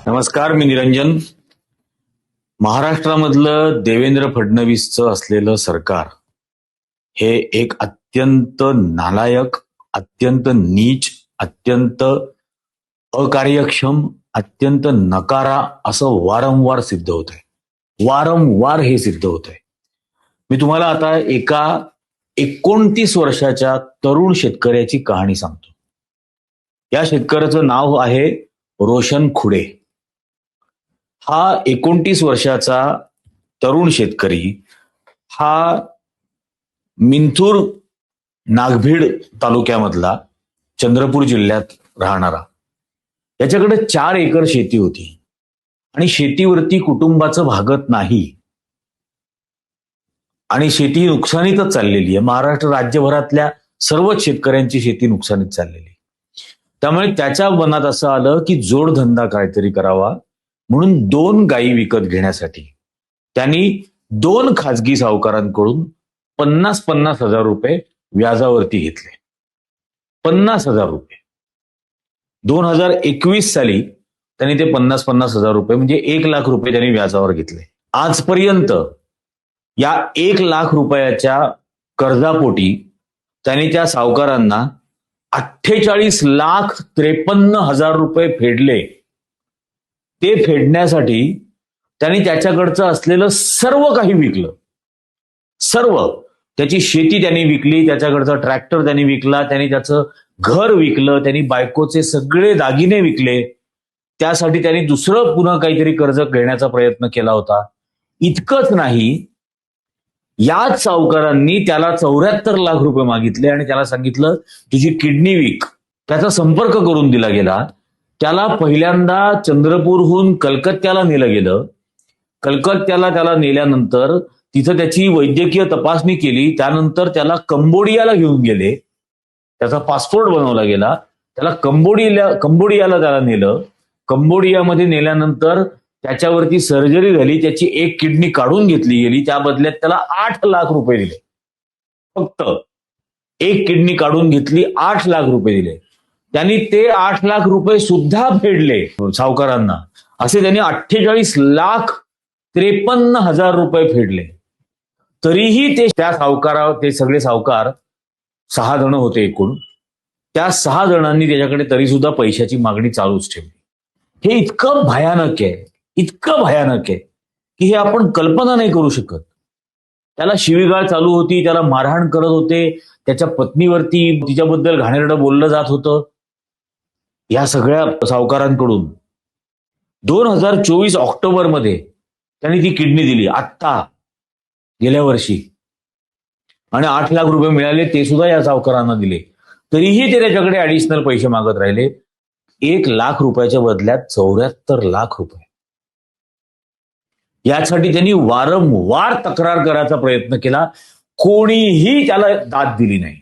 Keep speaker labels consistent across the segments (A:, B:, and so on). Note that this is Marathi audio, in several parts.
A: नमस्कार, मी निरंजन. महाराष्ट्रामधलं देवेंद्र फडणवीसचं असलेलं सरकार हे एक अत्यंत नालायक, अत्यंत नीच, अत्यंत अकार्यक्षम, अत्यंत नकारा असं वारंवार सिद्ध होत आहे. वारंवार हे सिद्ध होत आहे. मी तुम्हाला आता एका 29 वर्षाच्या तरुण शेतकऱ्याची कहाणी सांगतो. या शेतकऱ्याचं नाव आहे रोशन खुडे. हा 29 वर्षाचा तरुण शेतकरी हा मिंथूर नागभीड तालुक्यामधला चंद्रपूर जिल्ह्यात राहणारा. याच्याकडे 4 एकर शेती होती आणि शेतीवरती कुटुंबाचं भागत नाही आणि शेती नुकसानीतच चाललेली आहे. महाराष्ट्र राज्यभरातल्या सर्वच शेतकऱ्यांची शेती नुकसानीत चाललेली. त्यामुळे त्याच्या मनात असं आलं की जोडधंदा काहीतरी करावा, म्हणून 2 गायी विकत घेण्यासाठी त्यांनी 2 खाजगी सावकारांकडून 50,000 हजार रुपये व्याजावरती घेतले. 50,000 रुपये. 2021 साली त्यांनी ते 50,000 हजार रुपये म्हणजे 1,00,000 रुपये त्यांनी व्याजावर घेतले. आजपर्यंत या 1,00,000 रुपयाच्या कर्जापोटी त्यांनी त्या सावकारांना 48,53,हजार रुपये फेडले. ते फेडण्यासाठी त्यांनी त्याच्याकडचं असलेलं सर्व काही विकलं. सर्व. त्याची शेती त्यांनी विकली, त्याच्याकडचा ट्रॅक्टर त्यांनी विकला, त्यांनी त्याचं घर विकलं, त्यांनी बायकोचे सगळे दागिने विकले. त्यासाठी त्यांनी दुसरं पुन्हा काहीतरी कर्ज घेण्याचा प्रयत्न केला होता. इतकंच नाही, याच सावकारांनी त्याला 74,00,000 रुपये मागितले आणि त्याला सांगितलं तुझी किडनी विक. त्याचा संपर्क करून दिला गेला. त्याला पहिल्यांदा चंद्रपूरहून कलकत्त्याला नेलं गेलं. कलकत्त्याला त्याला नेल्यानंतर तिथं त्याची वैद्यकीय तपासणी केली. त्यानंतर त्याला कंबोडियाला घेऊन गेले. त्याचा पासपोर्ट बनवला गेला. त्याला कंबोडियाला त्याला नेलं. कंबोडियामध्ये नेल्यानंतर त्याच्यावरती सर्जरी झाली. त्याची 1 किडनी काढून घेतली गेली. त्या बदल्यात त्याला 8,00,000 रुपये दिले. फक्त 1 किडनी काढून घेतली, 8,00,000 रुपये दिले. त्यांनी ते 8,00,000 रुपये सुद्धा फेडले सावकारांना. असे त्यांनी 48,53,हजार रुपये फेडले. तरीही ते ते सगळे सावकार 6 जण होते एकूण. त्या 6 जणांनी त्याच्याकडे तरी सुद्धा पैशाची मागणी चालूच ठेवली. हे इतकं भयानक आहे, इतकं भयानक आहे की हे आपण कल्पना नाही करू शकत. त्याला शिवीगाळ चालू होती, त्याला मारहाण करत होते, त्याच्या पत्नीवरती तिच्याबद्दल घाणेरडं बोललं जात होतं या सगळ्या सावकारांकडून. 2024 ऑक्टोबरमध्ये त्यांनी ती किडनी दिली, आत्ता गेल्या वर्षी, आणि 8,00,000 रुपये मिळाले, ते सुद्धा या सावकारांना दिले. तरीही ते त्याच्याकडे ऍडिशनल पैसे मागत राहिले. 1,00,000 रुपयाच्या बदल्यात 74,00,000 रुपये. यासाठी त्यांनी वारंवार तक्रार करायचा प्रयत्न केला. कोणीही त्याला दाद दिली नाही.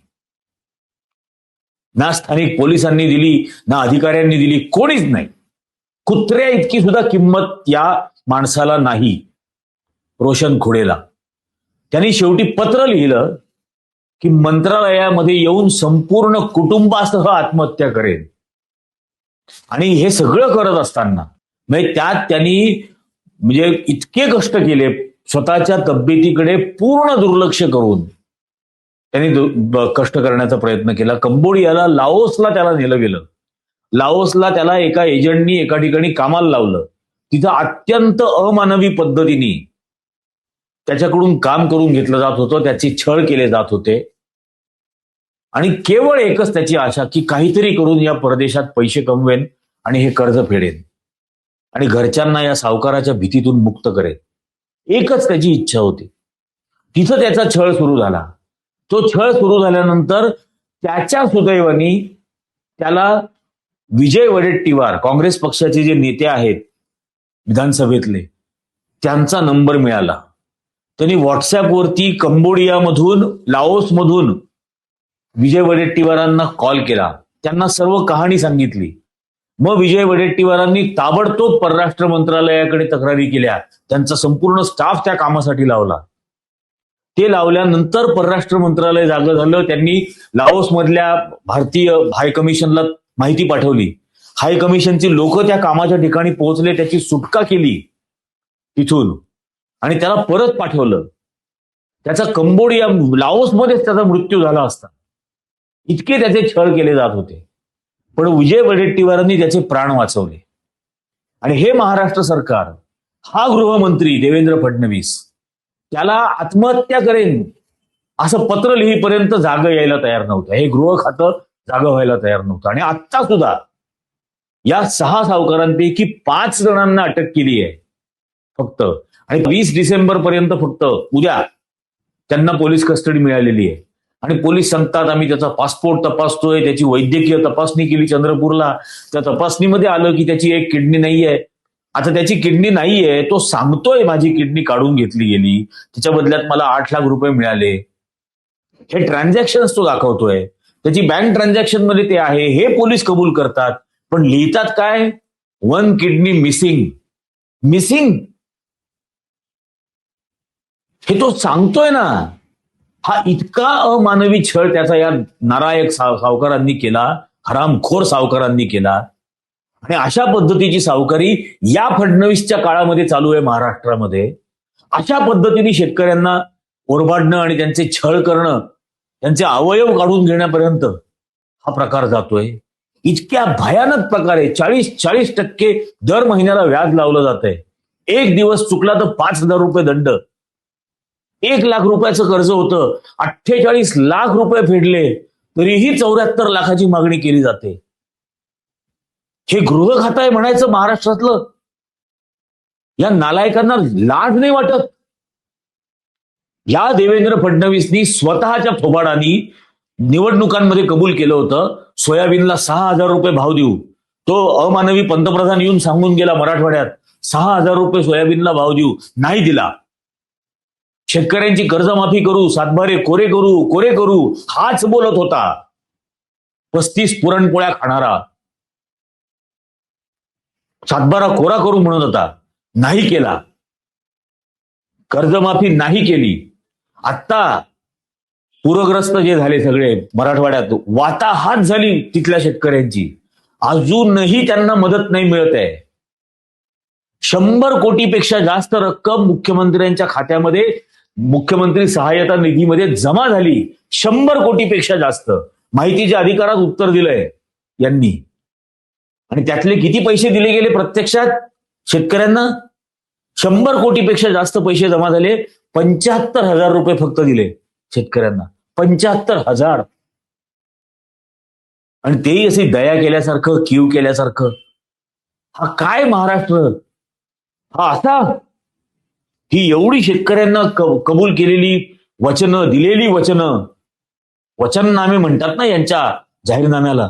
A: ना स्थानिक पोलिसांनी दिली, ना अधिकाऱ्यांनी दिली, कोणीच नाही. कुत्र्या इतकी सुद्धा किंमत या माणसाला नाही, रोशन खुडेला. त्यांनी शेवटी पत्र लिहिलं की मंत्रालयामध्ये येऊन संपूर्ण कुटुंबासह आत्महत्या करेन. आणि हे सगळं करत असताना म्हणजे त्यात त्यांनी इतके कष्ट केले, स्वतःच्या तब्येतीकडे पूर्ण दुर्लक्ष करून त्यांनी कष्ट करण्याचा प्रयत्न केला. कंबोडियाला, लाओसला त्याला नेलं गेलं. लाओसला त्याला एका एजंटनी एका ठिकाणी कामाला लावलं. तिथं अत्यंत अमानवी पद्धतीने त्याच्याकडून काम करून घेतलं जात होतं, त्याचे छळ केले जात होते. आणि केवळ एकच त्याची आशा की काहीतरी करून या परदेशात पैसे कमवेन आणि हे कर्ज फेडेन आणि घरच्यांना या सावकाराच्या भीतीतून मुक्त करेन. एकच त्याची इच्छा होती. तिथं त्याचा छळ सुरू झाला. तो छळ सुरू झाल्यानंतर त्याच्या सुदैवानी त्याला विजय वडेट्टीवार, काँग्रेस पक्षाचे जे नेते आहेत विधानसभेतले, त्यांचा नंबर मिळाला. त्यांनी व्हॉट्सअपवरती कंबोडियामधून, लाओसमधून विजय वडेट्टीवारांना कॉल केला. त्यांना सर्व कहाणी सांगितली. मग विजय वडेट्टीवारांनी ताबडतोब परराष्ट्र मंत्रालयाकडे तक्रारी केल्या. त्यांचा संपूर्ण स्टाफ त्या कामासाठी लावला. ते लावल्यानंतर परराष्ट्र मंत्रालय जागं झालं. त्यांनी लाओसमधल्या भारतीय हाय कमिशनला माहिती पाठवली हाय कमिशनची लोक त्या कामाच्या ठिकाणी पोहोचले, त्याची सुटका केली तिथून आणि त्याला परत पाठवलं. त्याचा कंबोडिया लाओसमध्येच त्याचा मृत्यू झाला असता. इतके त्याचे छळ केले जात होते, पण विजय वडेट्टीवारांनी त्याचे प्राण वाचवले. आणि हे महाराष्ट्र सरकार, हा गृहमंत्री देवेंद्र फडणवीस त्याला आत्महत्या करेन असं पत्र लिहीपर्यंत जागं यायला तयार नव्हतं. हे गृह खातं जागं व्हायला तयार नव्हतं. आणि आत्ता सुद्धा या 6 सावकारांपैकी 5 जणांना अटक केली आहे फक्त. आणि 20 डिसेंबर पर्यंत फक्त उद्या त्यांना पोलीस कस्टडी मिळालेली आहे. आणि पोलीस सांगतात आम्ही त्याचा पासपोर्ट तपासतोय, त्याची वैद्यकीय तपासणी केली चंद्रपूरला. त्या तपासणीमध्ये आलं की त्याची एक किडनी नाहीये. आता त्याची किडनी नाहीये, तो सांगतोय माझी किडनी काढून घेतली गेली, त्याच्या बदल्यात मला 8 लाख रुपये मिळाले. हे ट्रान्झॅक्शन तो दाखवतोय, त्याची बँक ट्रान्झॅक्शन मध्ये ते आहे, हे पोलीस कबूल करतात. पण लिहितात काय? 1 किडनी मिसिंग. मिसिंग हे तो सांगतोय ना. हा इतका अमानवी छळ त्याचा या नालायक सावकारांनी केला, हरामखोर सावकारांनी केला. आणि अशा पद्धतीची सावकारी या फडणवीसच्या काळामध्ये चालू आहे महाराष्ट्रामध्ये. अशा पद्धतीने शेतकऱ्यांना ओरबाडणं आणि त्यांचे छळ करणं, त्यांचे अवयव काढून घेण्यापर्यंत हा प्रकार जातोय. इतक्या भयानक प्रकारे 40% दर महिन्याला व्याज लावलं जात आहे. एक दिवस चुकला तर 5,000 रुपये दंड. 1 लाख रुपयाचं कर्ज होतं, 48 लाख रुपये फेडले तरीही 74 लाखाची मागणी केली जाते. हे गृह खातं आहे म्हणायचं महाराष्ट्रातलं. या नालायकांना लाज नाही वाटत. या देवेंद्र फडणवीसनी स्वतःच्या थोबाडांनी निवडणुकांमध्ये कबूल केलं होतं सोयाबीनला 6,000 रुपये भाव देऊ. तो अमानवी पंतप्रधान येऊन सांगून गेला मराठवाड्यात 6,000 रुपये सोयाबीनला भाव देऊ, नाही दिला. शेतकऱ्यांची कर्जमाफी करू, सातबारे कोरे करू हाच बोलत होता. 35 पुरणपोळ्या खाणारा सातबारा कोरा करू म्हणत होता, नाही केला. कर्जमाफी नाही केली. आत्ता पूरग्रस्त जे झाले सगळे मराठवाड्यात, वाताहात झाली तिथल्या शेतकऱ्यांची, अजूनही त्यांना मदत नाही मिळत आहे. 100 कोटीपेक्षा जास्त रक्कम मुख्यमंत्र्यांच्या खात्यामध्ये मुख्यमंत्री सहाय्यता निधीमध्ये जमा झाली. 100 कोटीपेक्षा जास्त. माहितीच्या अधिकारात उत्तर दिलंय यांनी. आणि त्यातले किती पैसे दिले गेले प्रत्यक्षात शेतकऱ्यांना? 100 कोटीपेक्षा जास्त पैसे जमा झाले. 75,000 रुपये फक्त दिले शेतकऱ्यांना. 75,000. आणि तेही असे दया केल्यासारखं, कीव केल्यासारखं. हा काय महाराष्ट्र? हा असा? ही एवढी शेतकऱ्यांना कबूल केलेली वचनं, दिलेली वचनं, वचननामे म्हणतात ना यांच्या जाहीरनाम्याला,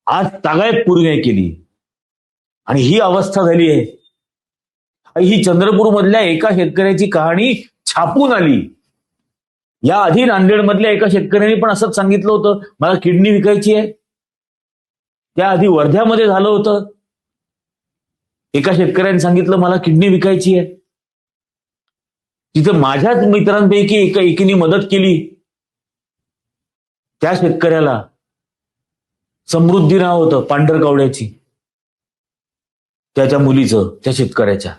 A: आज तागायत पूर्ण नाही केली. आणि ही अवस्था झाली आहे. ही चंद्रपूर मधल्या एका शेतकऱ्याची कहाणी छापून आली. या आधी नांदेड मधल्या एका शेतकऱ्यांनी पण असंच सांगितलं होतं, मला किडनी विकायची आहे. त्याआधी वर्ध्यामध्ये झालं होतं, एका शेतकऱ्याने सांगितलं मला किडनी विकायची आहे. तिथं माझ्याच मित्रांपैकी एकीने मदत केली. त्या शेतकऱ्याला समृद्धी नाव होतं, पांढरकवड्याची, त्याच्या मुलीचं, त्या शेतकऱ्याच्या.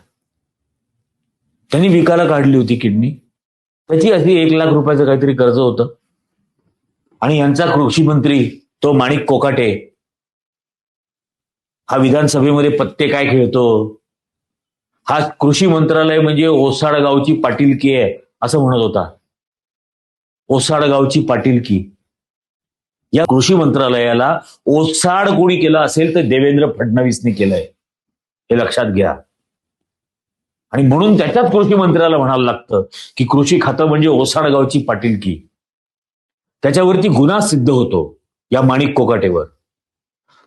A: त्यांनी विकायला काढली होती किडनी. त्याची अशी 1 लाख रुपयाचं काहीतरी कर्ज होतं. आणि यांचा कृषी मंत्री तो माणिक कोकाटे, हा विधानसभेमध्ये पत्ते काय खेळतो, हा कृषी मंत्रालय म्हणजे ओसाड गावची पाटीलकी आहे असं म्हणत होता. ओसाड गावची पाटीलकी. या कृषी मंत्रालयाला ओसाड कोणी केलं असेल तर देवेंद्र फडणवीसने केलंय, हे लक्षात घ्या. आणि म्हणून त्याच्याच कृषी मंत्र्याला म्हणायला लागतं की कृषी खातं म्हणजे ओसाड गावची पाटीलकी. त्याच्यावरती गुन्हा सिद्ध होतो या माणिक कोकाटेवर.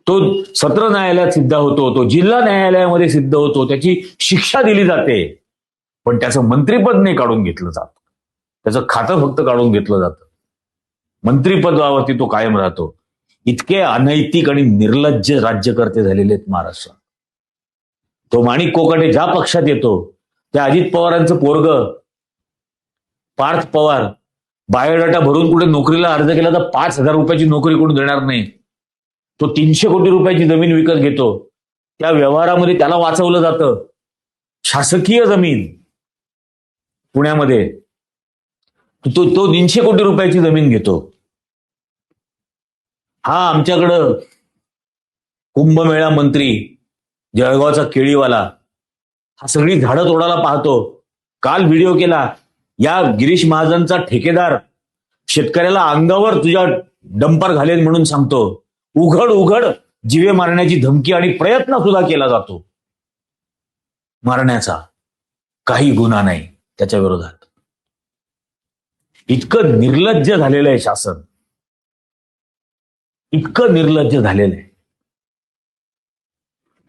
A: तो सत्र न्यायालयात सिद्ध होतो, तो जिल्हा न्यायालयामध्ये सिद्ध होतो, त्याची शिक्षा दिली जाते. पण त्याचं मंत्रिपद नाही काढून घेतलं जात, त्याचं खातं फक्त काढून घेतलं जातं. मंत्रिपदावरती तो कायम राहतो. इतके अनैतिक आणि निर्लज्ज राज्यकर्ते झालेले आहेत महाराष्ट्रात. तो माणिक कोकाटे ज्या पक्षात येतो, त्या अजित पवारांचं पोरग पार्थ पवार बायोडाटा भरून कुठे नोकरीला अर्ज केला तर 5,000 रुपयाची नोकरी कोण देणार नाही. तो 300 कोटी रुपयाची जमीन विकत घेतो. त्या व्यवहारामध्ये त्याला वाचवलं जातं. शासकीय जमीन पुण्यामध्ये तो तो 300 कोटी रुपयाची जमीन घेतो. हा आमच्याकडं कुंभमेळा मंत्री जळगावचा केळीवाला हा सगळी झाडं तोडायला पाहतो. काल व्हिडिओ केला, या गिरीश महाजनचा ठेकेदार शेतकऱ्याला अंगावर तुझ्या डंपर घालेल म्हणून सांगतो. उघड उघड जीवे मारण्याची धमकी आणि प्रयत्न सुद्धा केला जातो मारण्याचा. काही गुन्हा नाही त्याच्या विरोधात. इतकं निर्लज्ज झालेलं आहे शासन, इतकं निर्लज्ज झालेलं आहे.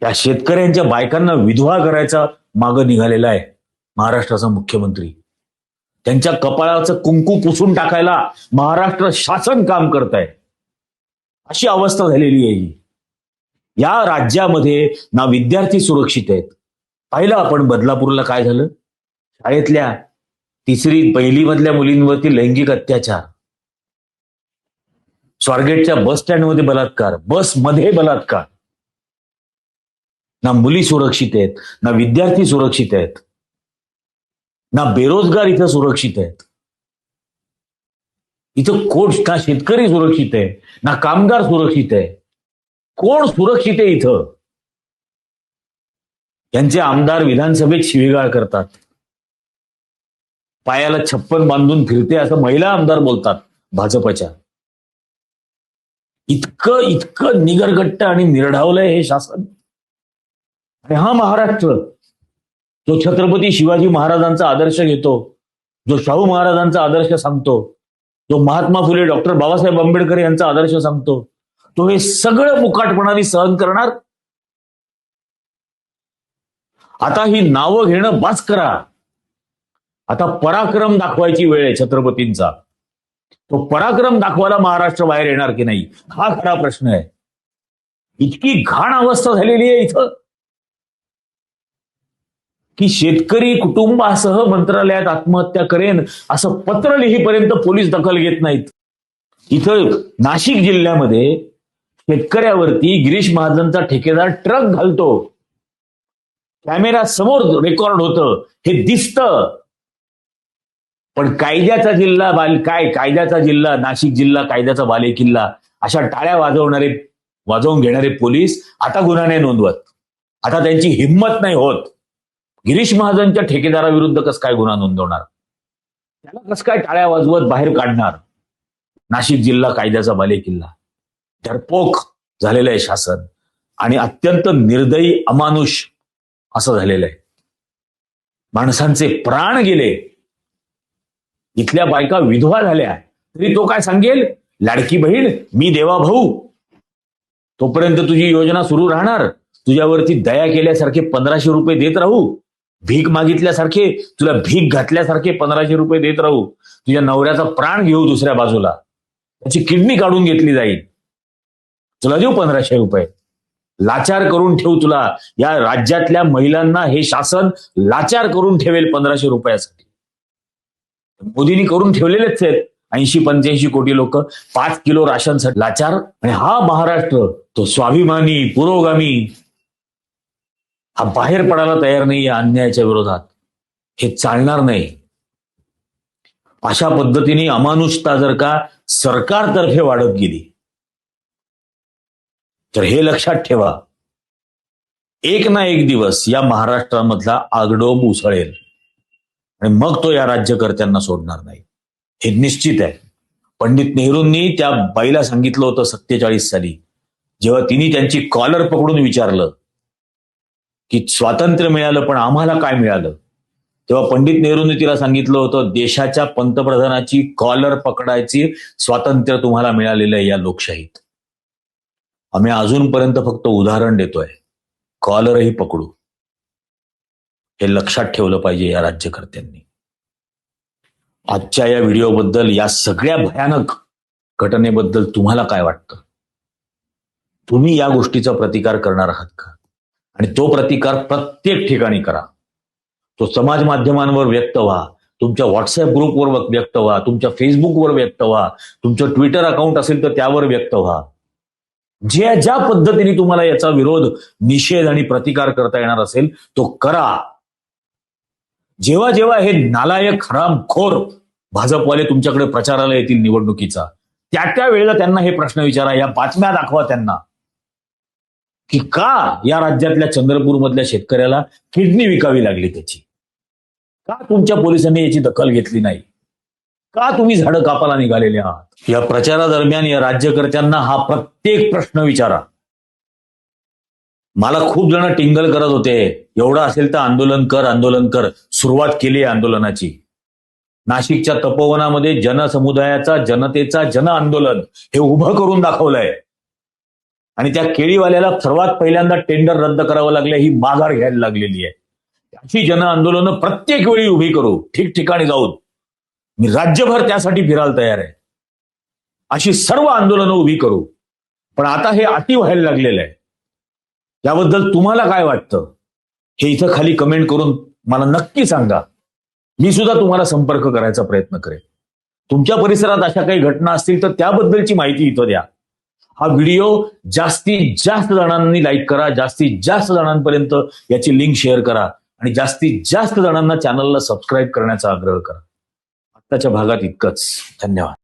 A: या शेतकऱ्यांच्या बायकांना विधवा करायचा मागं निघालेला आहे महाराष्ट्राचा मुख्यमंत्री. त्यांच्या कपाळाचं कुंकू पुसून टाकायला महाराष्ट्र शासन काम करत आहे. अशी अवस्था झालेली आहे. या राज्यामध्ये ना विद्यार्थी सुरक्षित आहेत. पाहिलं आपण बदलापूरला काय झालं. शाळेतल्या 3री-1ली मधल्या मुलींवरती लैंगिक अत्याचार. स्वारगेटच्या बस स्टँडमध्ये बलात्कार, बसमध्ये बलात्कार. ना मुली सुरक्षित आहेत, ना विद्यार्थी सुरक्षित आहेत, ना बेरोजगार इथं सुरक्षित आहेत. इथं कोण, ना शेतकरी सुरक्षित आहे, ना कामगार सुरक्षित आहे. कोण सुरक्षित आहे इथं? यांचे आमदार विधानसभेत शिवीगाळ करतात. पायाला 56 बांधून फिरते असं महिला आमदार बोलतात भाजपच्या. इतकं इतकं निगरगट्ट आणि निर्ढावलंय हे शासन. आणि हा महाराष्ट्र जो छत्रपती शिवाजी महाराजांचा आदर्श घेतो, जो शाहू महाराजांचा आदर्श सांगतो, जो महात्मा फुले डॉक्टर बाबासाहेब आंबेडकर यांचा आदर्श सांगतो, तो हे सगळं मुकाटपणाने सहन करणार. आता ही नावं घेणं बास करा. आता पराक्रम दाखवायची वेळ आहे छत्रपतींचा. तो पराक्रम दाखवायला महाराष्ट्र बाहेर येणार की नाही हा खरा प्रश्न आहे. इतकी घाण अवस्था झालेली आहे इथं की शेतकरी कुटुंबासह मंत्रालयात आत्महत्या करेन असं पत्र लिहीपर्यंत पोलीस दखल घेत नाहीत. इथं नाशिक जिल्ह्यामध्ये शेतकऱ्यावरती गिरीश महाजनचा ठेकेदार ट्रक घालतो. कॅमेरा समोर रेकॉर्ड होतं, हे दिसतं. पण कायद्याचा जिल्हा कायद्याचा जिल्हा नाशिक जिल्हा, कायद्याचा बालेकिल्ला, अशा टाळ्या वाजवून घेणारे पोलीस आता गुन्हा नाही नोंदवत. आता त्यांची हिंमत नाही होत. गिरीश महाजनच्या ठेकेदाराविरुद्ध कसं काय गुन्हा नोंदवणार? त्याला कसं काय टाळ्या वाजवत बाहेर काढणार? नाशिक जिल्हा कायद्याचा बालेकिल्ला. डरपोक झालेलं आहे शासन आणि अत्यंत निर्दयी अमानुष असं झालेलं आहे. माणसांचे प्राण गेले. इथल्या बायका विधवा झाल्या तरी तो काय सांगेल, लाडकी बहीण मी देवा भाऊ. तोपर्यंत तुझी योजना सुरू राहणार. तुझ्यावरती दया केल्यासारखे 1500 रुपये देत राहू. भीक मागितल्यासारखे, तुला भीक घातल्यासारखे 1500 रुपये देत राहू. तुझ्या नवऱ्याचा प्राण घेऊ दुसऱ्या बाजूला, त्याची किडनी काढून घेतली जाईल, तुला देऊ 1500 रुपये. लाचार करून ठेवू तुला. या राज्यातल्या महिलांना हे शासन लाचार करून ठेवेल 1500 रुपयासाठी. मोदींनी करून ठेवलेलेच आहेत 80-85 कोटी लोक 5 किलो राशनसाठी लाचार. आणि हा महाराष्ट्र तो स्वाभिमानी पुरोगामी हा बाहेर पडायला तयार नाही या अन्यायाच्या विरोधात. हे चालणार नाही. अशा पद्धतीने अमानुषता जर का सरकारतर्फे वाढत गेली तर हे लक्षात ठेवा, एक ना एक दिवस या महाराष्ट्रामधला आगडोंब उसळेल आणि मग तो या राज्यकर्त्यांना सोडणार नाही. हे निश्चित आहे. पंडित नेहरूंनी त्या बाईला सांगितलं होतं 47 साली, जेव्हा तिने त्यांची कॉलर पकडून विचारलं की स्वातंत्र्य मिळालं पण आम्हाला काय मिळालं, तेव्हा पंडित नेहरूंनी तिला सांगितलं होतं देशाच्या पंतप्रधानाची कॉलर पकडायची स्वातंत्र्य तुम्हाला मिळालेलं आहे या लोकशाहीत. आम्ही अजूनपर्यंत फक्त उदाहरण देतोय, कॉलरही पकडू. हे लक्षात ठेवलं पाहिजे या राज्यकर्त्यांनी. आजच्या या व्हिडिओबद्दल, या सगळ्या भयानक घटनेबद्दल तुम्हाला काय वाटतं? तुम्ही या गोष्टीचा प्रतिकार करणार आहात का? आणि तो प्रतिकार प्रत्येक ठिकाणी करा. तो समाज माध्यमांवर व्यक्त व्हा, तुमच्या व्हॉट्सअप ग्रुपवर व्यक्त व्हा, तुमच्या फेसबुकवर व्यक्त व्हा, तुमचं ट्विटर अकाउंट असेल तर त्यावर व्यक्त व्हा. ज्या पद्धतीने तुम्हाला याचा विरोध, निषेध आणि प्रतिकार करता येणार असेल तो करा. जेव्हा जेव्हा हे नालायक, हरामखोर भाजपवाले तुमच्याकडे प्रचाराला येतील निवडणुकीचा, त्या वेळेला त्यांना हे प्रश्न विचारा, या बातम्या दाखवा त्यांना की का या राज्यातल्या चंद्रपूरमधल्या शेतकऱ्याला किडनी विकावी लागली त्याची, का तुमच्या पोलिसांनी याची दखल घेतली नाही, का तुम्ही झाडं कापायला निघालेले आहात. या प्रचारादरम्यान या राज्यकर्त्यांना हा प्रत्येक प्रश्न विचारा. मला खूप जण टिंगल करत होते, एवढं असेल तर आंदोलन कर. सुरुवात केली आहे आंदोलनाची. नाशिकच्या तपोवनामध्ये जनसमुदायाचा, जनतेचा जन आंदोलन हे उभं करून दाखवलंय. आणि त्या केळीवाल्याला सर्वात पहिल्यांदा टेंडर रद्द करावं लागलं, ही माघार घ्यायला लागलेली आहे. अशी जन आंदोलनं प्रत्येक वेळी उभी करू, ठिकठिकाणी जाऊन. मी राज्यभर त्यासाठी फिरायला तयार आहे. अशी सर्व आंदोलनं उभी करू. पण आता हे अति व्हायला लागलेलं आहे. याबद्दल तुम्हाला काय वाटतं हे इथं खाली कमेंट करून मला नक्की सांगा. मी सुद्धा तुम्हाला संपर्क करायचा प्रयत्न करेन. तुमच्या परिसरात अशा काही घटना असतील तर त्याबद्दलची माहिती इथं द्या. हा व्हिडिओ जास्तीत जास्त जणांनी लाईक करा, जास्तीत जास्त जणांपर्यंत याची लिंक शेअर करा आणि जास्तीत जास्त जणांना चॅनलला सबस्क्राईब करण्याचा आग्रह करा. आत्ताच्या भागात इतकंच. धन्यवाद.